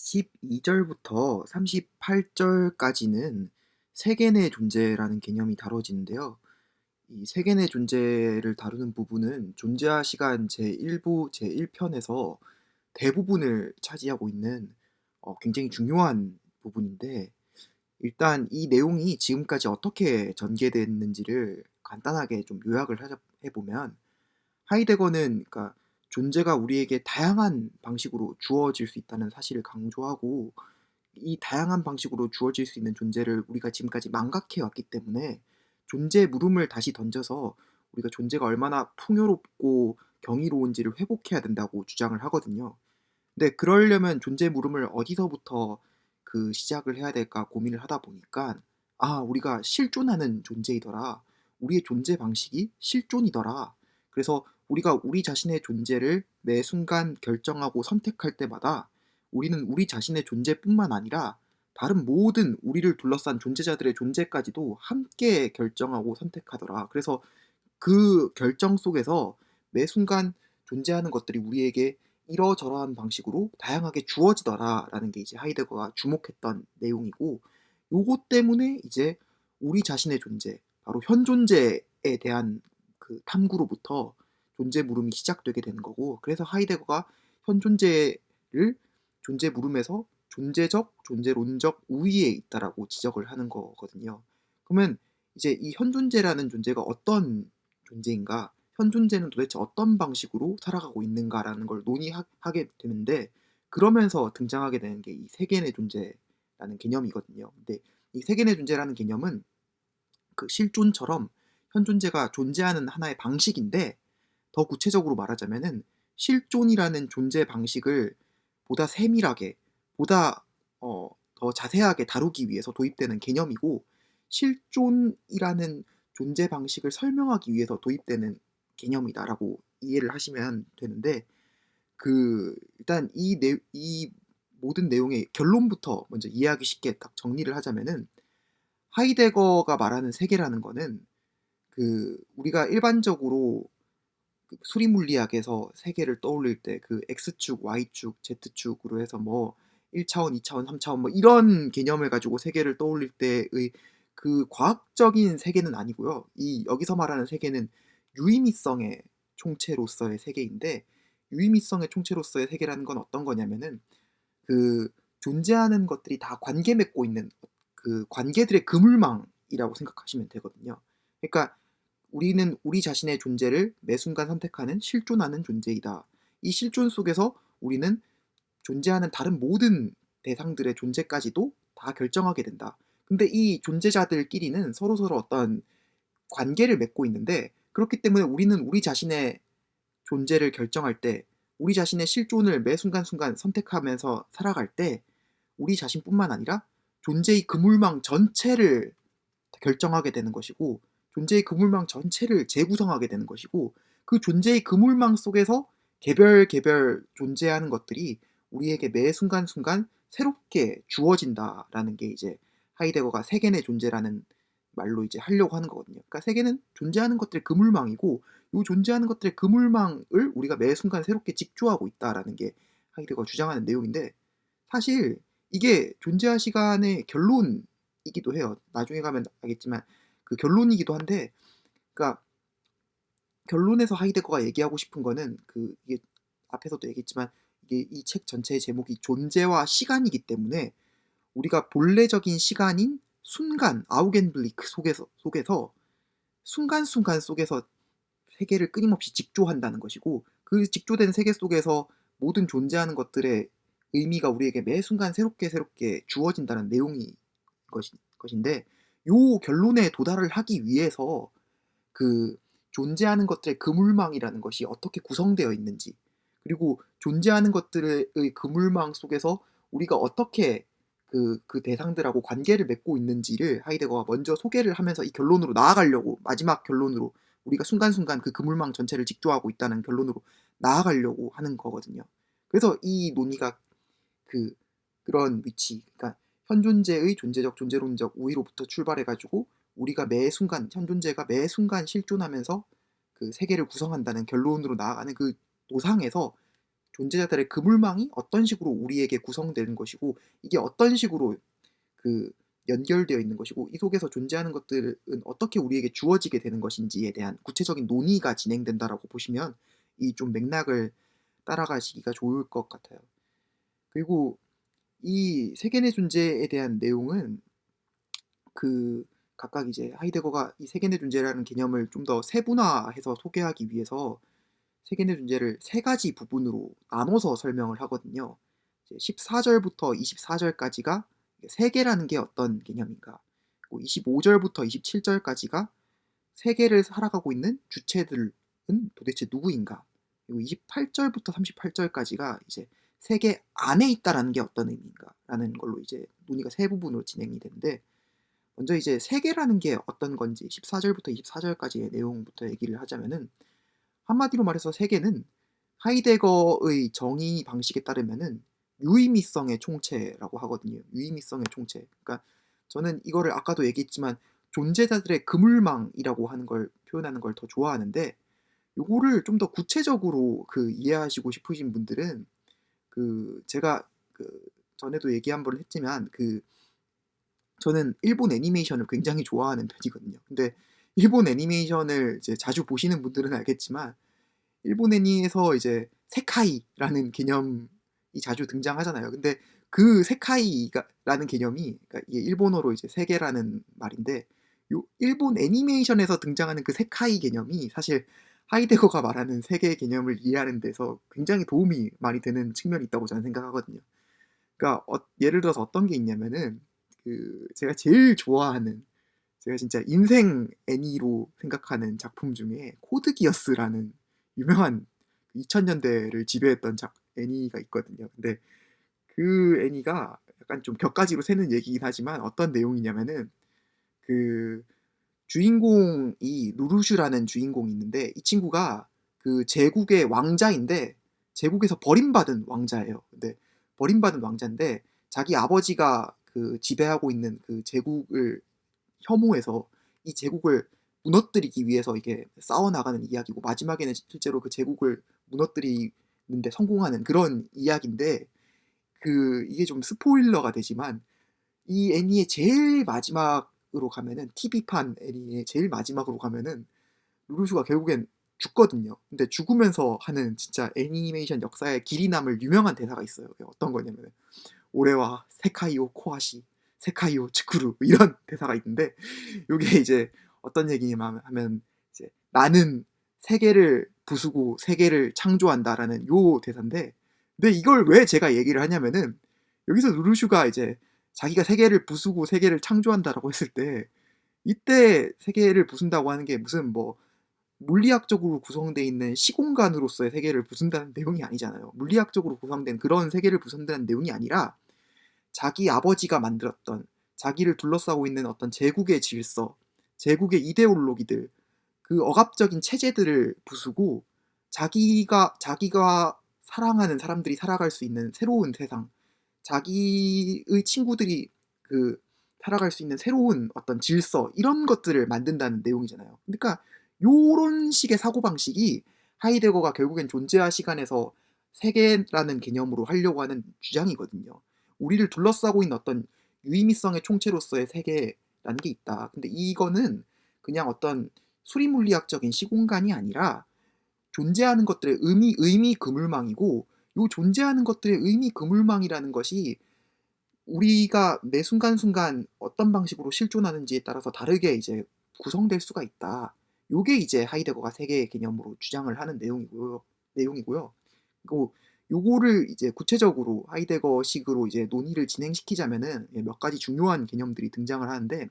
12절부터 38절까지는 세계 내 존재라는 개념이 다뤄지는데요. 이 세계 내 존재를 다루는 부분은 존재와 시간 제1부 제1편에서 대부분을 차지하고 있는 굉장히 중요한 부분인데, 일단 이 내용이 지금까지 어떻게 전개됐는지를 간단하게 좀 요약을 해보면, 하이데거는 그러니까 존재가 우리에게 다양한 방식으로 주어질 수 있다는 사실을 강조하고, 이 다양한 방식으로 주어질 수 있는 존재를 우리가 지금까지 망각해 왔기 때문에 존재의 물음을 다시 던져서 우리가 존재가 얼마나 풍요롭고 경이로운지를 회복해야 된다고 주장을 하거든요. 근데 그러려면 존재의 물음을 어디서부터 시작을 해야 될까 고민을 하다 보니까, 우리가 실존하는 존재이더라. 우리의 존재 방식이 실존이더라. 그래서 우리가 우리 자신의 존재를 매 순간 결정하고 선택할 때마다 우리는 우리 자신의 존재뿐만 아니라 다른 모든 우리를 둘러싼 존재자들의 존재까지도 함께 결정하고 선택하더라. 그래서 그 결정 속에서 매 순간 존재하는 것들이 우리에게 이러저러한 방식으로 다양하게 주어지더라라는 게 이제 하이데거가 주목했던 내용이고, 요것 때문에 이제 우리 자신의 존재, 바로 현 존재에 대한 그 탐구로부터 존재 물음이 시작되게 되는 거고, 그래서 하이데거가 현 존재를 존재 물음에서 존재적, 존재론적 우위에 있다라고 지적을 하는 거거든요. 그러면 이제 이 현 존재라는 존재가 어떤 존재인가, 현 존재는 도대체 어떤 방식으로 살아가고 있는가라는 걸 논의하게 되는데, 그러면서 등장하게 되는 게 이 세계의 존재라는 개념이거든요. 근데 이 세계의 존재라는 개념은 그 실존처럼 현 존재가 존재하는 하나의 방식인데, 더 구체적으로 말하자면은 실존이라는 존재 방식을 보다 세밀하게, 보다 더 자세하게 다루기 위해서 도입되는 개념이고, 실존이라는 존재 방식을 설명하기 위해서 도입되는 개념이다라고 이해를 하시면 되는데, 일단 이 모든 내용의 결론부터 먼저 이해하기 쉽게 딱 정리를 하자면은, 하이데거가 말하는 세계라는 거는 우리가 일반적으로 수리 물리학에서 세계를 떠올릴 때 X축, Y축, Z축으로 해서 뭐 1차원, 2차원, 3차원 뭐 이런 개념을 가지고 세계를 떠올릴 때의 그 과학적인 세계는 아니고요. 이 여기서 말하는 세계는 유의미성의 총체로서의 세계인데, 유의미성의 총체로서의 세계라는 건 어떤 거냐면은 그 존재하는 것들이 다 관계 맺고 있는 그 관계들의 그물망이라고 생각하시면 되거든요. 그러니까 우리는 우리 자신의 존재를 매 순간 선택하는 실존하는 존재이다. 이 실존 속에서 우리는 존재하는 다른 모든 대상들의 존재까지도 다 결정하게 된다. 근데 이 존재자들끼리는 서로서로 어떤 관계를 맺고 있는데, 그렇기 때문에 우리는 우리 자신의 존재를 결정할 때, 우리 자신의 실존을 매 순간순간 선택하면서 살아갈 때 우리 자신뿐만 아니라 존재의 그물망 전체를 결정하게 되는 것이고, 존재의 그물망 전체를 재구성하게 되는 것이고, 그 존재의 그물망 속에서 개별 존재하는 것들이 우리에게 매 순간순간 새롭게 주어진다라는 게 이제 하이데거가 세계의 존재라는 말로 이제 하려고 하는 거거든요. 그러니까 세계는 존재하는 것들의 그물망이고, 이 존재하는 것들의 그물망을 우리가 매 순간 새롭게 직조하고 있다라는 게 하이데거가 주장하는 내용인데, 사실 이게 존재와 시간의 결론이기도 해요. 나중에 가면 알겠지만 그 결론이기도 한데, 그러니까 결론에서 하이데거가 얘기하고 싶은 거는 이게 앞에서도 얘기했지만, 이게 이 책 전체의 제목이 존재와 시간이기 때문에 우리가 본래적인 시간인 순간 아우겐블리크 속에서 순간순간 속에서 세계를 끊임없이 직조한다는 것이고, 그 직조된 세계 속에서 모든 존재하는 것들의 의미가 우리에게 매 순간 새롭게 주어진다는 내용이 것인데, 요 결론에 도달을 하기 위해서 그 존재하는 것들의 그물망이라는 것이 어떻게 구성되어 있는지, 그리고 존재하는 것들의 그물망 속에서 우리가 어떻게 그 대상들하고 관계를 맺고 있는지를 하이데거가 먼저 소개를 하면서 이 결론으로 나아가려고, 마지막 결론으로 우리가 순간순간 그 그물망 전체를 직조하고 있다는 결론으로 나아가려고 하는 거거든요. 그래서 이 논의가 그런 위치, 그러니까 현 존재의 존재적, 존재론적 우위로부터 출발해가지고 우리가 매 순간, 현 존재가 매 순간 실존하면서 그 세계를 구성한다는 결론으로 나아가는 그 도상에서 존재자들의 그물망이 어떤 식으로 우리에게 구성되는 것이고 이게 어떤 식으로 그 연결되어 있는 것이고 이 속에서 존재하는 것들은 어떻게 우리에게 주어지게 되는 것인지에 대한 구체적인 논의가 진행된다라고 보시면 이 좀 맥락을 따라가시기가 좋을 것 같아요. 그리고 이 세계의 존재에 대한 내용은 그 각각 이제 하이데거가 이 세계의 존재라는 개념을 좀 더 세분화해서 소개하기 위해서 세계의 존재를 세 가지 부분으로 나눠서 설명을 하거든요. 이제 14절부터 24절까지가 세계라는 게 어떤 개념인가, 그리고 25절부터 27절까지가 세계를 살아가고 있는 주체들은 도대체 누구인가, 그리고 28절부터 38절까지가 이제 세계 안에 있다라는 게 어떤 의미인가라는 걸로 이제 논의가 세 부분으로 진행이 되는데, 먼저 이제 세계라는 게 어떤 건지 14절부터 24절까지의 내용부터 얘기를 하자면은, 한마디로 말해서 세계는 하이데거의 정의 방식에 따르면은 유의미성의 총체라고 하거든요. 유의미성의 총체. 그러니까 저는 이거를 아까도 얘기했지만 존재자들의 그물망이라고 하는 걸 표현하는 걸 더 좋아하는데, 요거를 좀 더 구체적으로 이해하시고 싶으신 분들은 제가 전에도 얘기 한 번 했지만 저는 일본 애니메이션을 굉장히 좋아하는 편이거든요. 근데 일본 애니메이션을 이제 자주 보시는 분들은 알겠지만 일본 애니에서 이제 세카이라는 개념이 자주 등장하잖아요. 근데 그 세카이가 라는 개념이, 그러니까 이게 일본어로 이제 세계라는 말인데, 요 일본 애니메이션에서 등장하는 그 세카이 개념이 사실 하이데거가 말하는 세계 개념을 이해하는 데서 굉장히 도움이 많이 되는 측면이 있다고 저는 생각하거든요. 그러니까 예를 들어서 어떤 게 있냐면은 제가 제일 좋아하는, 제가 진짜 인생 애니로 생각하는 작품 중에 코드 기어스라는 유명한 2000년대를 지배했던 애니가 있거든요. 근데 그 애니가 약간 좀 격가지로 새는 얘기긴 하지만 어떤 내용이냐면은 그 주인공이 루루슈라는 주인공이 있는데, 이 친구가 제국의 왕자인데 제국에서 버림받은 왕자예요. 근데 버림받은 왕자인데 자기 아버지가 지배하고 있는 그 제국을 혐오해서 이 제국을 무너뜨리기 위해서 이게 싸워나가는 이야기고, 마지막에는 실제로 그 제국을 무너뜨리는데 성공하는 그런 이야기인데, 이게 좀 스포일러가 되지만 이 애니의 제일 마지막으로 가면은, TV판 애니의 제일 마지막으로 가면은 루루슈가 결국엔 죽거든요. 근데 죽으면서 하는 진짜 애니메이션 역사에 길이 남을 유명한 대사가 있어요. 어떤 거냐면 올해와 세카이오 코아시 세카이오 츠쿠루 이런 대사가 있는데, 요게 이제 어떤 얘기냐면 하면 이제 나는 세계를 부수고 세계를 창조한다라는 요 대사인데, 근데 이걸 왜 제가 얘기를 하냐면은 여기서 루루슈가 이제 자기가 세계를 부수고 세계를 창조한다라고 했을 때, 이때 세계를 부순다고 하는 게 무슨 뭐 물리학적으로 구성되어 있는 시공간으로서의 세계를 부순다는 내용이 아니잖아요. 물리학적으로 구성된 그런 세계를 부순다는 내용이 아니라 자기 아버지가 만들었던, 자기를 둘러싸고 있는 어떤 제국의 질서, 제국의 이데올로기들, 그 억압적인 체제들을 부수고 자기가 사랑하는 사람들이 살아갈 수 있는 새로운 세상, 자기의 친구들이 살아갈 수 있는 새로운 어떤 질서, 이런 것들을 만든다는 내용이잖아요. 그러니까 요런 식의 사고방식이 하이데거가 결국엔 존재와 시간에서 세계라는 개념으로 하려고 하는 주장이거든요. 우리를 둘러싸고 있는 어떤 유의미성의 총체로서의 세계라는 게 있다. 근데 이거는 그냥 어떤 수리물리학적인 시공간이 아니라 존재하는 것들의 의미 그물망이고, 요 존재하는 것들의 의미 그물망이라는 것이 우리가 매 순간순간 어떤 방식으로 실존하는지에 따라서 다르게 이제 구성될 수가 있다. 요게 이제 하이데거가 세계의 개념으로 주장을 하는 내용이고요. 그리고 요거를 이제 구체적으로 하이데거식으로 이제 논의를 진행시키자면은 몇 가지 중요한 개념들이 등장을 하는데,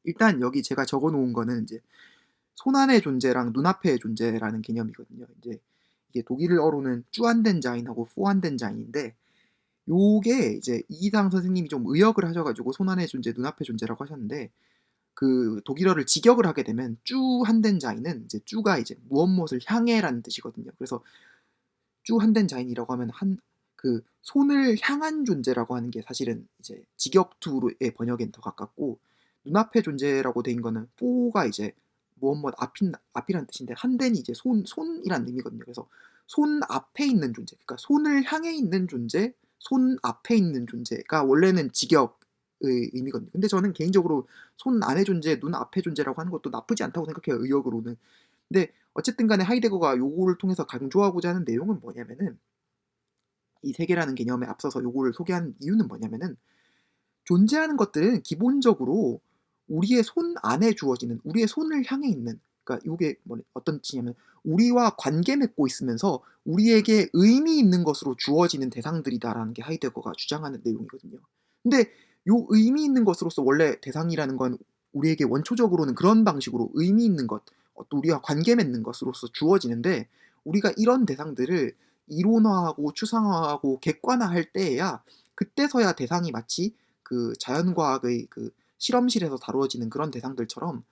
일단 여기 제가 적어 놓은 거는 이제 손안의 존재랑 눈앞의 존재라는 개념이거든요. 이제 이게 독일어로는 쭈안덴자인하고 포안덴자인인데, 요게 이제 이기상 선생님이 좀 의역을 하셔가지고 손안의 존재, 눈앞의 존재라고 하셨는데, 독일어를 직역을 하게 되면 쭈한덴자인은 이제 쭈가 이제 무엇을 향해라는 뜻이거든요. 그래서 쭈한덴자인이라고 하면 손을 향한 존재라고 하는 게 사실은 이제 직역투의 번역엔 더 가깝고, 눈앞의 존재라고 된 거는 포가 이제 무엇 앞이란 뜻인데 한대는 이제 손이란 의미거든요. 그래서 손 앞에 있는 존재, 그러니까 손을 향해 있는 존재, 손 앞에 있는 존재가 원래는 직역의 의미거든요. 근데 저는 개인적으로 손 안의 존재, 눈 앞의 존재라고 하는 것도 나쁘지 않다고 생각해요, 의역으로는. 근데 어쨌든 간에 하이데거가 요거를 통해서 강조하고자 하는 내용은 뭐냐면은, 이 세계라는 개념에 앞서서 요거를 소개하는 이유는 뭐냐면은, 존재하는 것들은 기본적으로 우리의 손 안에 주어지는, 우리의 손을 향해 있는, 그러니까 요게 어떤 뜻이냐면 우리와 관계 맺고 있으면서 우리에게 의미 있는 것으로 주어지는 대상들이다라는 게 하이데거가 주장하는 내용이거든요. 근데 요 의미 있는 것으로서 원래 대상이라는 건 우리에게 원초적으로는 그런 방식으로 의미 있는 것, 또 우리와 관계 맺는 것으로서 주어지는데, 우리가 이런 대상들을 이론화하고 추상화하고 객관화할 때에야, 그때서야 대상이 마치 그 자연과학의 그 실험실에서 다루어지는 그런 대상들처럼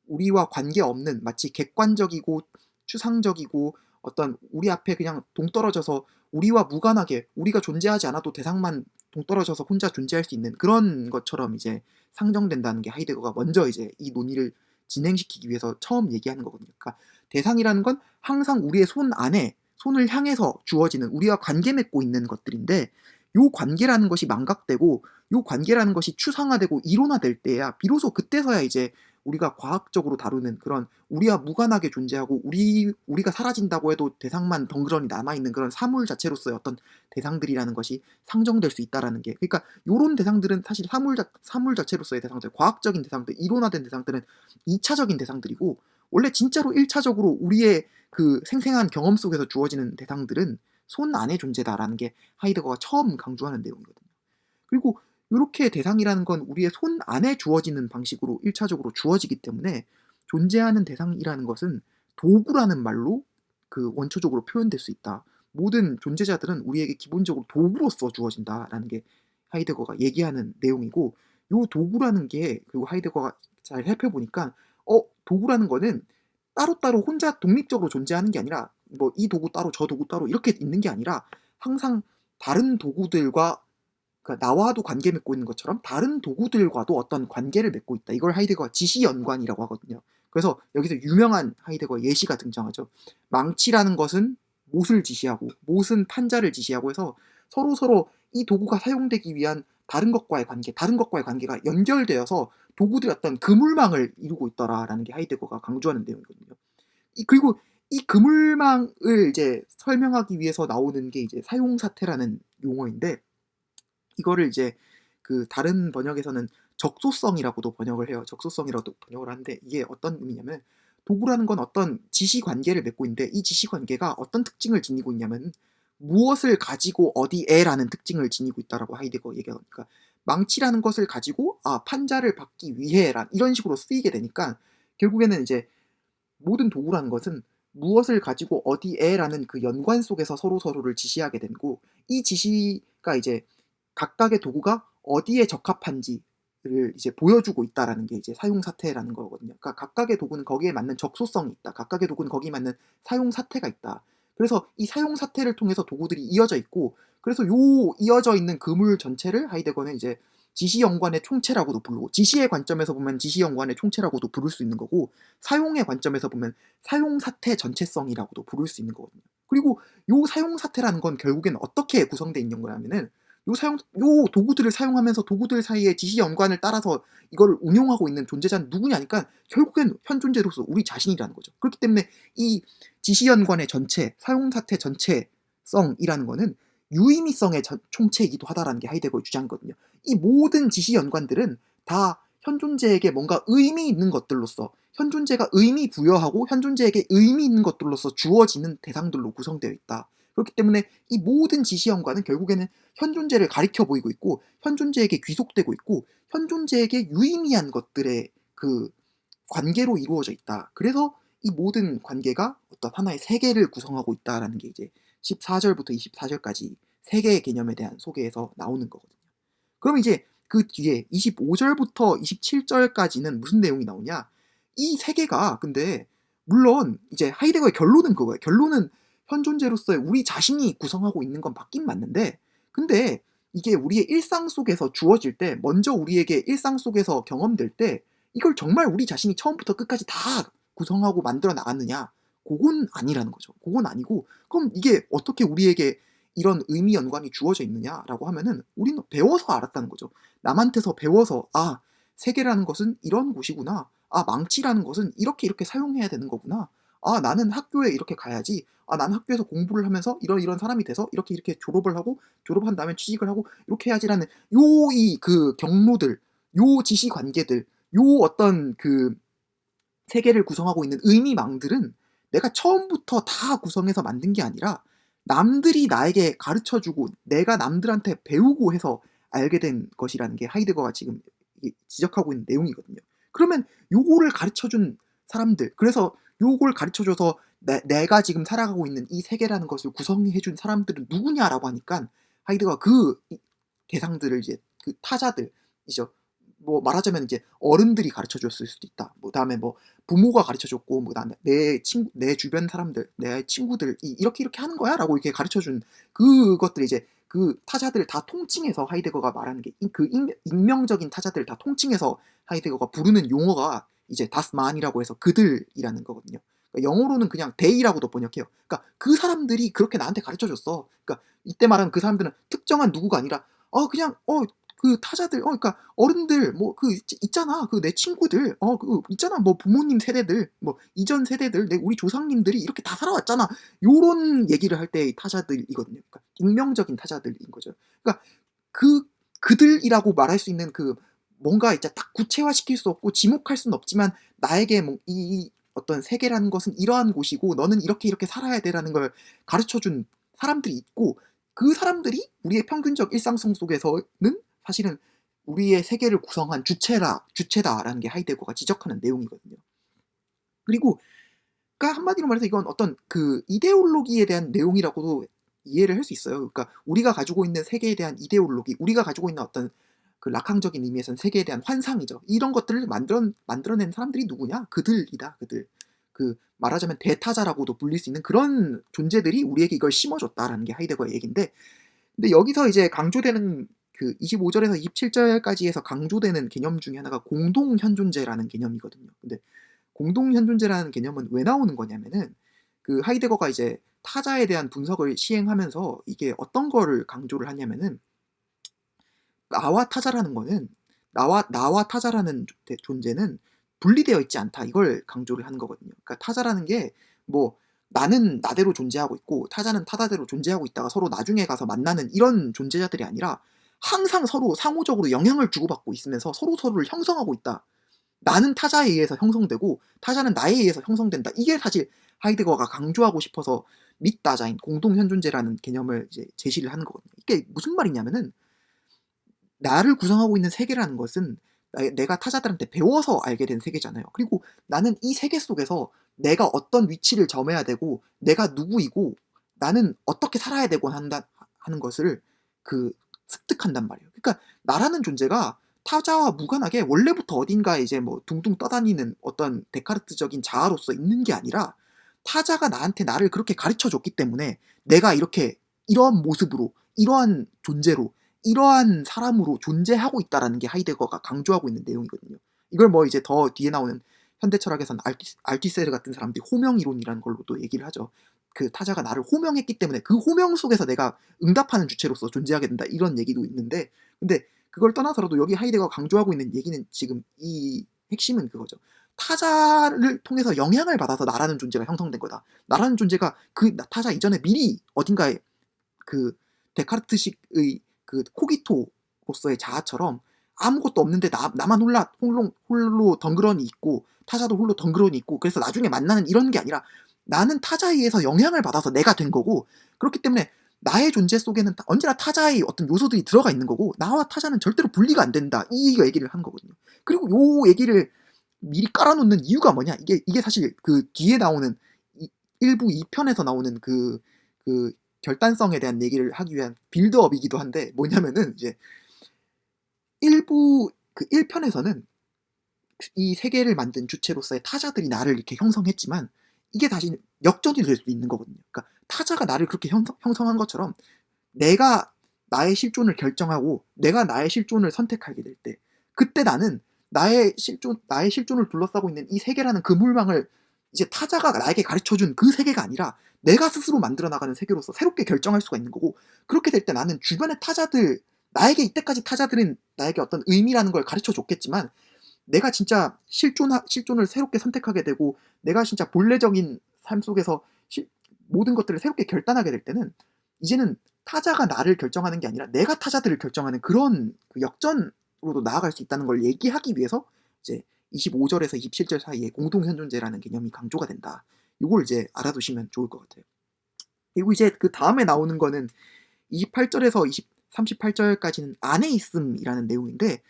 우리와 관계없는, 마치 객관적이고 추상적이고 어떤 우리 앞에 그냥 동떨어져서 우리와 무관하게, 우리가 존재하지 않아도 대상만 동떨어져서 혼자 존재할 수 있는 그런 것처럼 이제 상정된다는 게 하이데거가 먼저 이제 이 논의를 진행시키기 위해서 처음 얘기하는 거거든요. 그러니까 대상이라는 건 항상 우리의 손 안에, 손을 향해서 주어지는, 우리와 관계 맺고 있는 것들인데, 요 관계라는 것이 망각되고 요 관계라는 것이 추상화되고 이론화될 때야 비로소 그때서야 이제 우리가 과학적으로 다루는 그런 우리와 무관하게 존재하고 우리가 사라진다고 해도 대상만 덩그러니 남아있는 그런 사물 자체로서의 어떤 대상들이라는 것이 상정될 수 있다라는 게, 그러니까 요런 대상들은 사실 사물 자체로서의 대상들, 과학적인 대상들, 이론화된 대상들은 2차적인 대상들이고, 원래 진짜로 1차적으로 우리의 그 생생한 경험 속에서 주어지는 대상들은 손 안의 존재다라는 게 하이데거가 처음 강조하는 내용이거든요. 그리고 요렇게 대상이라는 건 우리의 손 안에 주어지는 방식으로 1차적으로 주어지기 때문에, 존재하는 대상이라는 것은 도구라는 말로 그 원초적으로 표현될 수 있다. 모든 존재자들은 우리에게 기본적으로 도구로서 주어진다라는 게 하이데거가 얘기하는 내용이고, 요 도구라는 게, 그리고 하이데거가 잘 살펴보니까 도구라는 거는 따로따로 혼자 독립적으로 존재하는 게 아니라, 뭐 이 도구 따로 저 도구 따로 이렇게 있는 게 아니라, 항상 다른 도구들과, 그러니까 나와도 관계 맺고 있는 것처럼 다른 도구들과도 어떤 관계를 맺고 있다. 이걸 하이데거가 지시연관이라고 하거든요. 그래서 여기서 유명한 하이데거 예시가 등장하죠. 망치라는 것은 못을 지시하고, 못은 판자를 지시하고 해서 서로서로 이 도구가 사용되기 위한 다른 것과의 관계, 다른 것과의 관계가 연결되어서 도구들이 어떤 그물망을 이루고 있더라라는 게 하이데거가 강조하는 내용이거든요. 그리고 이 그물망을 이제 설명하기 위해서 나오는 게 이제 사용사태라는 용어인데, 이거를 이제 그 다른 번역에서는 적소성이라고도 번역을 해요. 적소성이라고도 번역을 하는데, 이게 어떤 의미냐면, 도구라는 건 어떤 지시 관계를 맺고 있는데, 이 지시 관계가 어떤 특징을 지니고 있냐면 무엇을 가지고 어디에라는 특징을 지니고 있다라고 하이데거 얘기하니까, 그러니까 망치라는 것을 가지고 판자를 받기 위해란 이런 식으로 쓰이게 되니까, 결국에는 이제 모든 도구라는 것은 무엇을 가지고 어디에라는 그 연관 속에서 서로서로를 지시하게 되고, 이 지시가 이제 각각의 도구가 어디에 적합한지를 이제 보여주고 있다라는 게 이제 사용 사태라는 거거든요. 그러니까 각각의 도구는 거기에 맞는 적소성이 있다. 각각의 도구는 거기에 맞는 사용 사태가 있다. 그래서 이 사용 사태를 통해서 도구들이 이어져 있고, 그래서 요 이어져 있는 그물 전체를 하이데거는 이제 지시연관의 총체라고도 부르고, 지시의 관점에서 보면 지시연관의 총체라고도 부를 수 있는 거고, 사용의 관점에서 보면 사용 사태 전체성이라고도 부를 수 있는 거거든요. 그리고 요 사용 사태라는 건 결국엔 어떻게 구성되어 있는 거냐면은, 요 도구들을 사용하면서 도구들 사이의 지시 연관을 따라서 이걸 운용하고 있는 존재자는 누구냐니까, 결국엔 현 존재로서 우리 자신이라는 거죠. 그렇기 때문에 이 지시 연관의 전체, 사용 사태 전체성이라는 거는 유의미성의 총체이기도 하다라는 게 하이데거의 주장이거든요. 이 모든 지시 연관들은 다 현 존재에게 뭔가 의미 있는 것들로서, 현 존재가 의미 부여하고 현 존재에게 의미 있는 것들로서 주어지는 대상들로 구성되어 있다. 그렇기 때문에 이 모든 지시연관은 결국에는 현 존재를 가리켜 보이고 있고, 현 존재에게 귀속되고 있고, 현 존재에게 유의미한 것들의 그 관계로 이루어져 있다. 그래서 이 모든 관계가 어떤 하나의 세계를 구성하고 있다라는 게 이제 14절부터 24절까지 세계의 개념에 대한 소개에서 나오는 거거든요. 그럼 이제 그 뒤에 25절부터 27절까지는 무슨 내용이 나오냐? 이 세계가 근데, 물론 이제 하이데거의 결론은 그거예요. 결론은 현 존재로서의 우리 자신이 구성하고 있는 건 맞긴 맞는데, 근데 이게 우리의 일상 속에서 주어질 때, 먼저 우리에게 일상 속에서 경험될 때, 이걸 정말 우리 자신이 처음부터 끝까지 다 구성하고 만들어 나갔느냐? 고건 아니라는 거죠. 고건 아니고 그럼 이게 어떻게 우리에게 이런 의미 연관이 주어져 있느냐라고 하면은 우리는 배워서 알았다는 거죠. 남한테서 배워서 '아 세계라는 것은 이런 곳이구나. 아 망치라는 것은 이렇게 이렇게 사용해야 되는 거구나. 아 나는 학교에 이렇게 가야지. 아 나는 학교에서 공부를 하면서 이런 이런 사람이 돼서 이렇게 이렇게 졸업을 하고 졸업한 다음에 취직을 하고 이렇게 해야지.'라는 요 이 그 경로들, 요 지시 관계들, 요 어떤 그 세계를 구성하고 있는 의미망들은 내가 처음부터 다 구성해서 만든 게 아니라 남들이 나에게 가르쳐 주고 내가 남들한테 배우고 해서 알게 된 것이라는 게 하이데거가 지금 지적하고 있는 내용이거든요. 그러면 요거를 가르쳐 준 사람들, 그래서 요걸 가르쳐 줘서 내가 지금 살아가고 있는 이 세계라는 것을 구성해 준 사람들은 누구냐라고 하니까 하이데거가 대상들을 이제 그 타자들이죠. 뭐 말하자면 이제 어른들이 가르쳐 줬을 수도 있다. 뭐 다음에 뭐 부모가 가르쳐 줬고 뭐 그다음에 내 주변 사람들, 내 친구들이 "이렇게 이렇게 하는 거야."라고 이렇게 가르쳐 준 그것들이 이제 그 타자들을 다 통칭해서 하이데거가 말하는 게 익명적인 타자들을 다 통칭해서 하이데거가 부르는 용어가 이제 다스만이라고 해서 그들이라는 거거든요. 그러니까 영어로는 그냥 they라고도 번역해요. 그러니까 그 사람들이 그렇게 나한테 가르쳐 줬어. 그러니까 이때 말하는 그 사람들은 특정한 누구가 아니라 그냥 그 타자들 그러니까 어른들 뭐 있잖아. 그 내 친구들 그 있잖아. 뭐 부모님 세대들 뭐 이전 세대들 우리 조상님들이 이렇게 다 살아왔잖아. 요런 얘기를 할 때의 타자들이거든요. 그러니까 익명적인 타자들인 거죠. 그러니까 그 그들이라고 말할 수 있는 그 뭔가 이제 딱 구체화시킬 수 없고 지목할 수는 없지만 나에게 뭐 이 어떤 세계라는 것은 이러한 곳이고 너는 이렇게 이렇게 살아야 돼라는 걸 가르쳐 준 사람들이 있고 그 사람들이 우리의 평균적 일상성 속에서는 사실은 우리의 세계를 구성한 주체다라는 게 하이데거가 지적하는 내용이거든요. 그리고 그러니까 한마디로 말해서 이건 어떤 그 이데올로기에 대한 내용이라고도 이해를 할 수 있어요. 그러니까 우리가 가지고 있는 세계에 대한 이데올로기, 우리가 가지고 있는 어떤 그 락강적인 의미에서는 세계에 대한 환상이죠. 이런 것들을 만들어낸 사람들이 누구냐? 그들이다. 그들. 그 말하자면 대타자라고도 불릴 수 있는 그런 존재들이 우리에게 이걸 심어줬다라는 게 하이데거의 얘긴데, 근데 여기서 이제 강조되는 그 25절에서 27절까지 해서 강조되는 개념 중에 하나가 공동 현존재라는 개념이거든요. 근데 공동 현존재라는 개념은 왜 나오는 거냐면은 그 하이데거가 이제 타자에 대한 분석을 시행하면서 이게 어떤 거를 강조를 하냐면은 나와 타자라는 거는 나와 타자라는 존재는 분리되어 있지 않다. 이걸 강조를 하는 거거든요. 그러니까 타자라는 게 뭐 나는 나대로 존재하고 있고 타자는 타자대로 존재하고 있다가 서로 나중에 가서 만나는 이런 존재자들이 아니라 항상 서로 상호적으로 영향을 주고받고 있으면서 서로서로를 형성하고 있다. 나는 타자에 의해서 형성되고 타자는 나에 의해서 형성된다. 이게 사실 하이데거가 강조하고 싶어서 밑다자인 공동 현존재라는 개념을 이제 제시를 하는 거거든요. 이게 무슨 말이냐면은 나를 구성하고 있는 세계라는 것은 내가 타자들한테 배워서 알게 된 세계잖아요. 그리고 나는 이 세계 속에서 내가 어떤 위치를 점해야 되고 내가 누구이고 나는 어떻게 살아야 되고 하는 것을 그 습득한단 말이에요. 그러니까 나라는 존재가 타자와 무관하게 원래부터 어딘가에 이제 뭐 둥둥 떠다니는 어떤 데카르트적인 자아로서 있는 게 아니라 타자가 나한테 나를 그렇게 가르쳐 줬기 때문에 내가 이렇게 이러한 모습으로 이러한 존재로 이러한 사람으로 존재하고 있다라는 게 하이데거가 강조하고 있는 내용이거든요. 이걸 뭐 이제 더 뒤에 나오는 현대 철학에서는 알티세르 같은 사람들이 호명 이론이라는 걸로 또 얘기를 하죠. 그 타자가 나를 호명했기 때문에 그 호명 속에서 내가 응답하는 주체로서 존재하게 된다. 이런 얘기도 있는데, 근데 그걸 떠나서라도 여기 하이데거가 강조하고 있는 얘기는 지금 이 핵심은 그거죠. 타자를 통해서 영향을 받아서 나라는 존재가 형성된 거다. 나라는 존재가 그 타자 이전에 미리 어딘가에 그 데카르트식의 그 코기토로서의 자아처럼 아무것도 없는데 나만 홀로 덩그러니 있고 타자도 홀로 덩그러니 있고 그래서 나중에 만나는 이런 게 아니라 나는 타자에 의해서 영향을 받아서 내가 된 거고, 그렇기 때문에 나의 존재 속에는 언제나 타자의 어떤 요소들이 들어가 있는 거고 나와 타자는 절대로 분리가 안 된다. 이 얘기를 하는 거거든요. 그리고 요 얘기를 미리 깔아놓는 이유가 뭐냐? 이게 사실 그 뒤에 나오는 일부 2편에서 나오는 그 결단성에 대한 얘기를 하기 위한 빌드업이기도 한데, 뭐냐면은 이제 일부 그 1편에서는 이 세계를 만든 주체로서의 타자들이 나를 이렇게 형성했지만 이게 다시 역전이 될 수도 있는 거거든요. 그러니까 타자가 나를 그렇게 형성한 것처럼 내가 나의 실존을 결정하고 내가 나의 실존을 선택하게 될 때, 그때 나는 나의 실존을 둘러싸고 있는 이 세계라는 그물망을 이제 타자가 나에게 가르쳐준 그 세계가 아니라 내가 스스로 만들어 나가는 세계로서 새롭게 결정할 수가 있는 거고, 그렇게 될 때 나는 주변의 타자들, 나에게 이때까지 타자들은 나에게 어떤 의미라는 걸 가르쳐 줬겠지만, 내가 진짜 실존을 새롭게 선택하게 되고 내가 진짜 본래적인 삶 속에서 모든 것들을 새롭게 결단하게 될 때는 이제는 타자가 나를 결정하는 게 아니라 내가 타자들을 결정하는 그런 그 역전으로도 나아갈 수 있다는 걸 얘기하기 위해서 이제 25절에서 27절 사이에 공동 현존제라는 개념이 강조가 된다. 요걸 이제 알아두시면 좋을 것 같아요. 그리고 이제 그 다음에 나오는 거는 28절에서 38절까지는 안에 있음이라는 내용인데,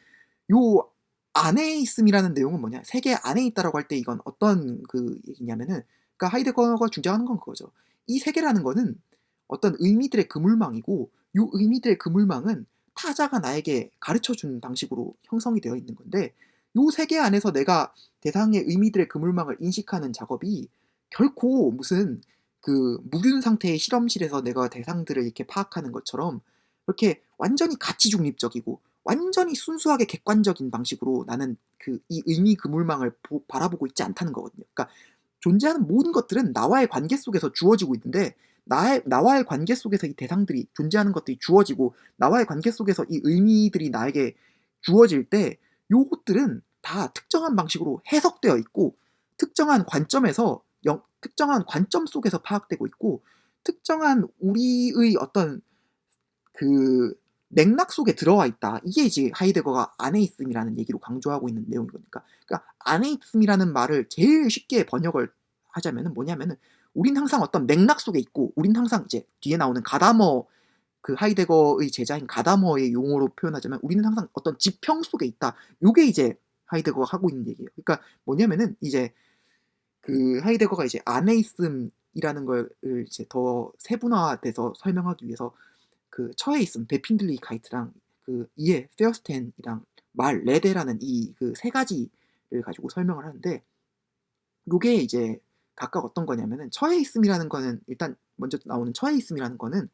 요 안에 있음이라는 내용은 뭐냐? 세계 안에 있다라고 할 때 이건 어떤 그 얘기냐면은, 그러니까 하이데거가 주장하는 건 그거죠. 이 세계라는 거는 어떤 의미들의 그물망이고, 요 의미들의 그물망은 타자가 나에게 가르쳐 준 방식으로 형성이 되어 있는 건데, 요 세계 안에서 내가 대상의 의미들의 그물망을 인식하는 작업이 결코 무슨 그 무균 상태의 실험실에서 내가 대상들을 이렇게 파악하는 것처럼 그렇게 완전히 가치 중립적이고 완전히 순수하게 객관적인 방식으로 나는 이 의미 그물망을 바라보고 있지 않다는 거거든요. 그러니까 존재하는 모든 것들은 나와의 관계 속에서 주어지고 있는데, 나와의 관계 속에서 이 대상들이 존재하는 것들이 주어지고 나와의 관계 속에서 이 의미들이 나에게 주어질 때 요것들은 다 특정한 방식으로 해석되어 있고 특정한 관점에서 특정한 관점 속에서 파악되고 있고 특정한 우리의 어떤 그 맥락 속에 들어와 있다. 이게 이제 하이데거가 안에 있음이라는 얘기로 강조하고 있는 내용이거든요. 그러니까 안에 있음이라는 말을 제일 쉽게 번역을 하자면은 뭐냐면은 우린 항상 어떤 맥락 속에 있고 우린 항상 이제 뒤에 나오는 가다머, 그 하이데거의 제자인 가다머의 용어로 표현하자면 우리는 항상 어떤 지평 속에 있다. 요게 이제 하이데거가 하고 있는 얘기예요. 그러니까 뭐냐면은 이제 그 하이데거가 이제 안에 있음이라는 걸 이제 더 세분화돼서 설명하기 위해서 그 처에 있음 베핀들리 가이트랑 그 이에 페어스텐이랑 말 레데라는 이 그 세 가지를 가지고 설명을 하는데, 요게 이제 각각 어떤 거냐면은 처에 있음이라는 거는 일단 먼저 나오는 처에 있음이라는 거는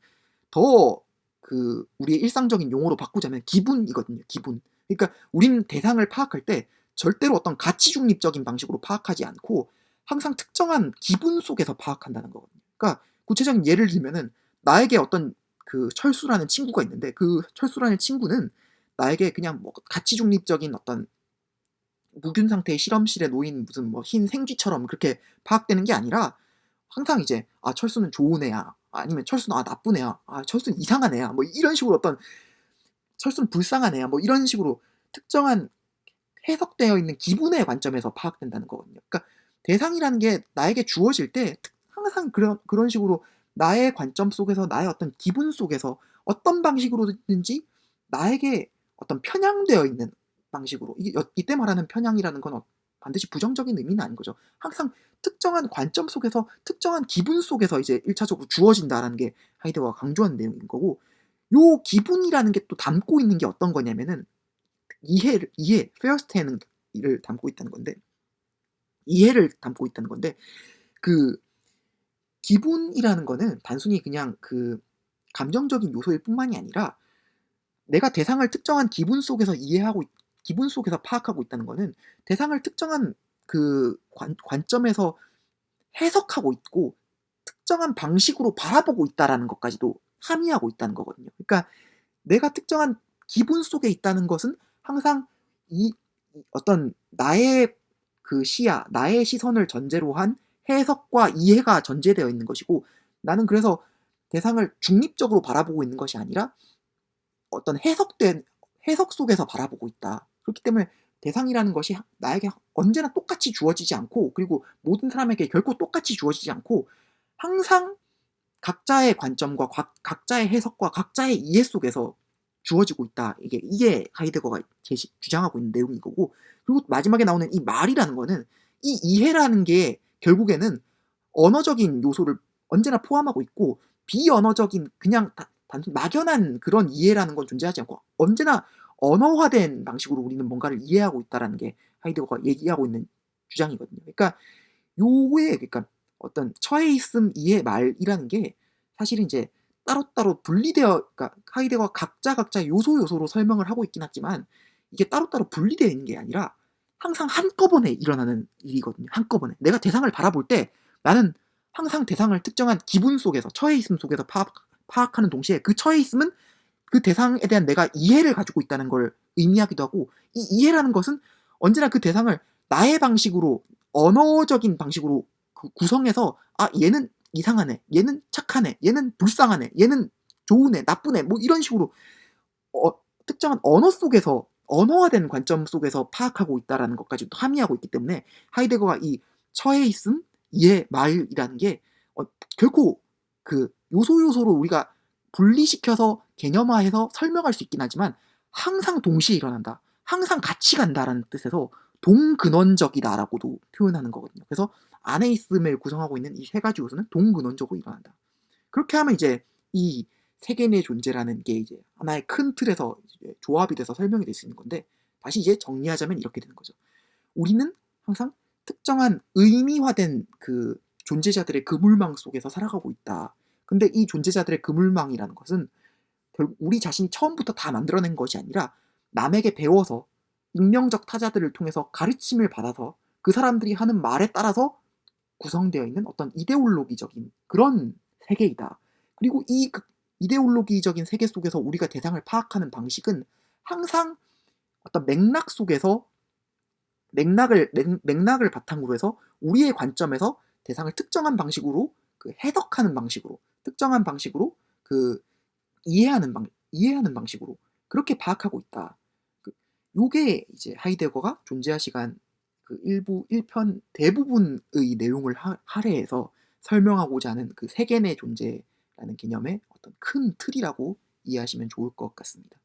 더 그 우리의 일상적인 용어로 바꾸자면 기분이거든요. 기분. 그러니까 우리는 대상을 파악할 때 절대로 어떤 가치 중립적인 방식으로 파악하지 않고 항상 특정한 기분 속에서 파악한다는 거거든요. 그러니까 구체적인 예를 들면은 나에게 어떤 그 철수라는 친구가 있는데 그 철수라는 친구는 나에게 그냥 뭐 가치 중립적인 어떤 무균 상태의 실험실에 놓인 무슨 뭐 흰 생쥐처럼 그렇게 파악되는 게 아니라 항상 이제 '아 철수는 좋은 애야.' 아니면 '철수는 나쁜 애야.' '아 철수는 이상한 애야.' 뭐 이런 식으로 어떤 '철수는 불쌍한 애야.' 뭐 이런 식으로 특정한 해석되어 있는 기분의 관점에서 파악된다는 거거든요. 그러니까 대상이라는 게 나에게 주어질 때 항상 그런 식으로 나의 관점 속에서 나의 어떤 기분 속에서 어떤 방식으로든지 나에게 어떤 편향되어 있는 방식으로, 이때 말하는 편향이라는 건 반드시 부정적인 의미는 아닌 거죠. 항상 특정한 관점 속에서 특정한 기분 속에서 이제 1차적으로 주어진다라는 게 하이데거가 강조하는 내용인 거고, 요 기분이라는 게 또 담고 있는 게 어떤 거냐면은 페어스텐을 담고 있다는 건데, 이해를 담고 있다는 건데, 그 기분이라는 거는 단순히 그냥 그 감정적인 요소일 뿐만이 아니라 내가 대상을 특정한 기분 속에서 파악하고 있다는 거는 대상을 특정한 그 관점에서 해석하고 있고 특정한 방식으로 바라보고 있다라는 것까지도 함의하고 있다는 거거든요. 그러니까 내가 특정한 기분 속에 있다는 것은 항상 이 어떤 나의 그 시야, 나의 시선을 전제로 한 해석과 이해가 전제되어 있는 것이고, 나는 그래서 대상을 중립적으로 바라보고 있는 것이 아니라 어떤 해석 속에서 바라보고 있다. 그렇기 때문에 대상이라는 것이 나에게 언제나 똑같이 주어지지 않고, 그리고 모든 사람에게 결코 똑같이 주어지지 않고 항상 각자의 관점과 각자의 해석과 각자의 이해 속에서 주어지고 있다. 이게 하이데거가 주장하고 있는 내용인 거고, 그리고 마지막에 나오는 이 말이라는 거는 이 이해라는 게 결국에는 언어적인 요소를 언제나 포함하고 있고 비언어적인 그냥 단순 막연한 그런 이해라는 건 존재하지 않고 언제나 언어화된 방식으로 우리는 뭔가를 이해하고 있다라는 게 하이데거가 얘기하고 있는 주장이거든요. 그러니까 그러니까 어떤 처해 있음, 이해, 말이라는 게 사실은 이제 따로따로 분리되어, 그러니까 하이데거가 각자 요소로 설명을 하고 있긴 하지만 이게 따로따로 분리되어 있는 게 아니라 항상 한꺼번에 일어나는 일이거든요. 한꺼번에. 내가 대상을 바라볼 때 나는 항상 대상을 특정한 기분 속에서, 처해 있음 속에서 파악하는 동시에 그 처해 있음은 그 대상에 대한 내가 이해를 가지고 있다는 걸 의미하기도 하고, 이 이해라는 것은 언제나 그 대상을 나의 방식으로, 언어적인 방식으로 구성해서, 아 얘는 이상하네, 얘는 착하네, 얘는 불쌍하네, 얘는 좋으네, 나쁘네, 뭐 이런 식으로 어 특정한 언어 속에서, 언어화된 관점 속에서 파악하고 있다라는 것까지도 함의하고 있기 때문에, 하이데거가 이 처해 있음, 이해, 말이라는 게 결코 그 요소요소로 우리가 분리시켜서 개념화해서 설명할 수 있긴 하지만 항상 동시에 일어난다, 항상 같이 간다라는 뜻에서 동근원적이다라고도 표현하는 거거든요. 그래서 안에 있음을 구성하고 있는 이 세 가지 요소는 동근원적으로 일어난다. 그렇게 하면 이제 이 세계의 존재라는 게 이제 하나의 큰 틀에서 이제 조합이 돼서 설명이 될 수 있는 건데, 다시 이제 정리하자면 이렇게 되는 거죠. 우리는 항상 특정한 의미화된 그 존재자들의 그물망 속에서 살아가고 있다. 근데 이 존재자들의 그물망이라는 것은 결국 우리 자신이 처음부터 다 만들어낸 것이 아니라 남에게 배워서, 익명적 타자들을 통해서 가르침을 받아서 그 사람들이 하는 말에 따라서 구성되어 있는 어떤 이데올로기적인 그런 세계이다. 그리고 이 이데올로기적인 세계 속에서 우리가 대상을 파악하는 방식은 항상 어떤 맥락 속에서, 맥락을 바탕으로 해서 우리의 관점에서 대상을 특정한 방식으로 해석하는 방식으로, 특정한 방식으로 이해하는 방식으로 그렇게 파악하고 있다. 요게 이제 하이데거가 존재와 시간 일부 1편 대부분의 내용을 할애해서 설명하고자 하는 그 세계 내 존재라는 개념의 어떤 큰 틀이라고 이해하시면 좋을 것 같습니다.